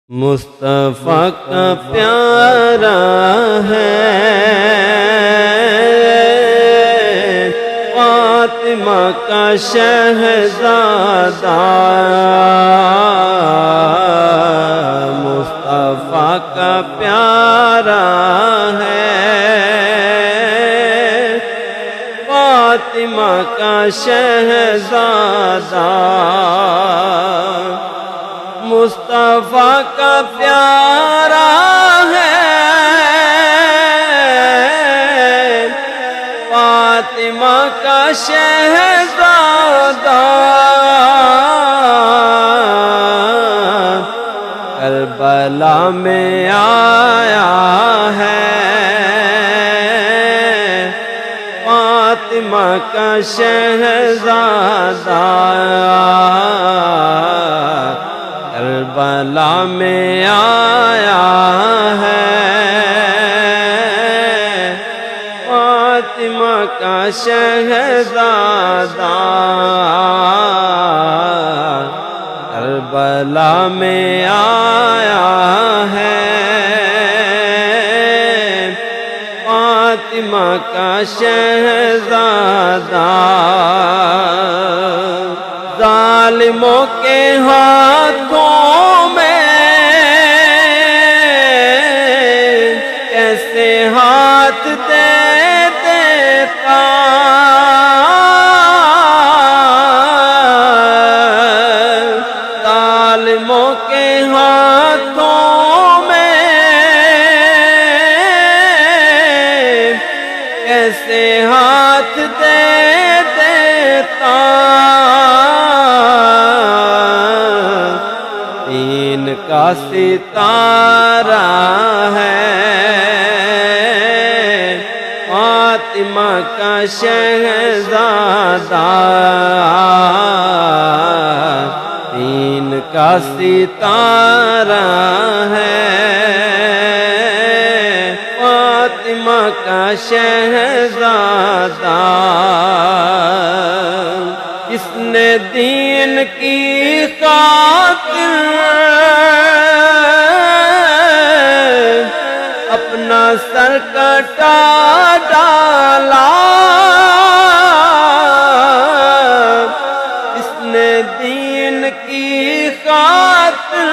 مصطفیٰ کا پیارا ہے فاطمہ کا شہزادہ، مصطفیٰ کا پیارا ہے فاطمہ کا شہزادہ، مصطفیٰ کا پیارا ہے فاطمہ کا شہزادہ، کربلا میں آیا ہے فاطمہ کا شہزادہ، کربلا میں آیا ہے فاطمہ کا شہزادہ، کربلا میں آیا ہے فاطمہ کا شہزادہ، ظالموں کے ہاتھوں میں کیسے ہاتھ دے دیتا، ظالموں کے ہاتھوں میں کیسے ہاتھ دے دیتا، دین کا ستارہ ہے فاطمہ کا شہزادہ، دین کا ستارہ ہے فاطمہ کا شہزادہ، اس نے دین کی خاطر اپنا سر کٹا ڈالا، اس نے دین کی خاطر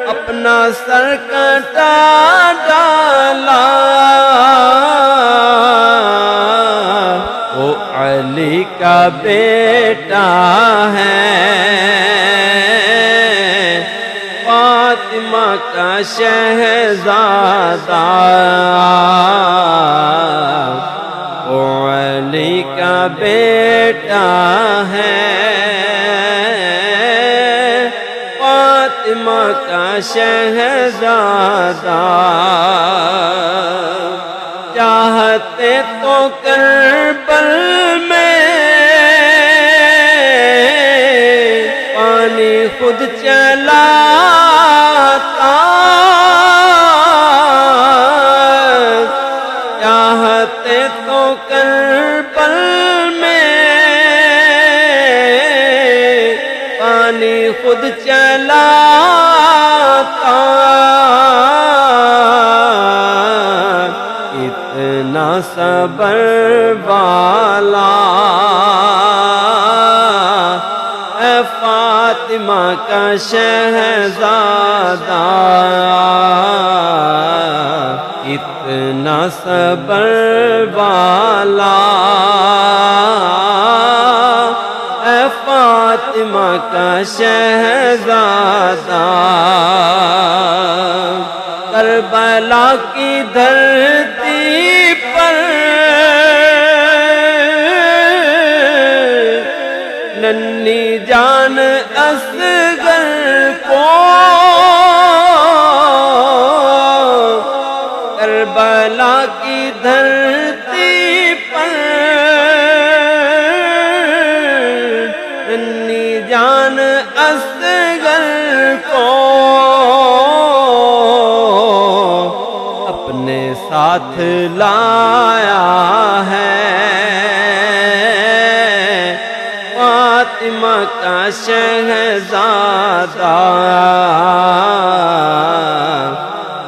اپنا سر کٹا ڈالا، وہ علی کا بیٹا ہے فاطمہ کا شہزادہ، وہ علی کا بیٹا ہے فاطمہ کا شہزادہ، چاہتے تو کربل میں پانی خود چلاتا، چاہتے تو کربل میں پانی خود چلاتا، اتنا صبر والا اے فاطمہ کا شہزادہ، اتنا صبر والا اے فاطمہ کا شہزادہ، کربلا کی دھرتی پر ننھی جان اصغر کو، کربلا کی دھرتی پر ننھی جان اصغر کو اپنے ساتھ لایا ہے فاطمہ کا شہزادہ شہزادہ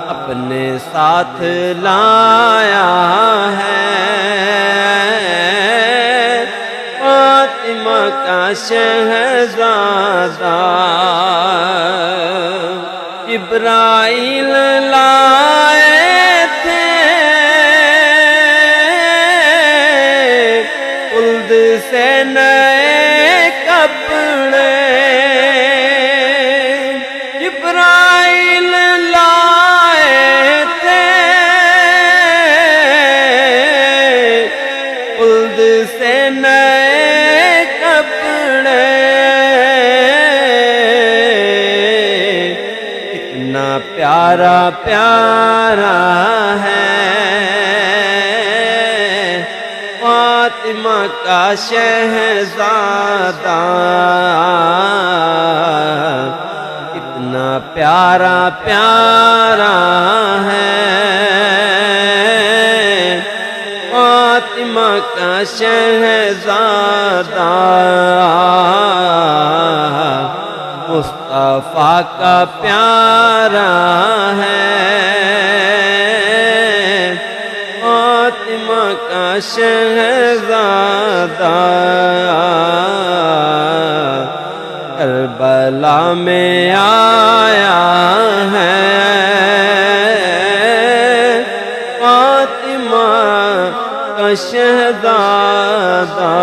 اپنے ساتھ لایا ہے، فاطمہ کا شہزادہ جبرائیل لائے تھے خلد سے نئے کپڑے، جبرائیل لائے تھے خلد سے نئے کپڑے، اتنا پیارا پیارا ہے فاطمہ کا شہزادہ، اتنا پیارا پیارا ہے فاطمہ کا شہزادہ، مصطفیٰ کا پیارا ہے فاطمہ کا شہزادہ، کربلا میں آیا ہے فاطمہ کا شہزادہ۔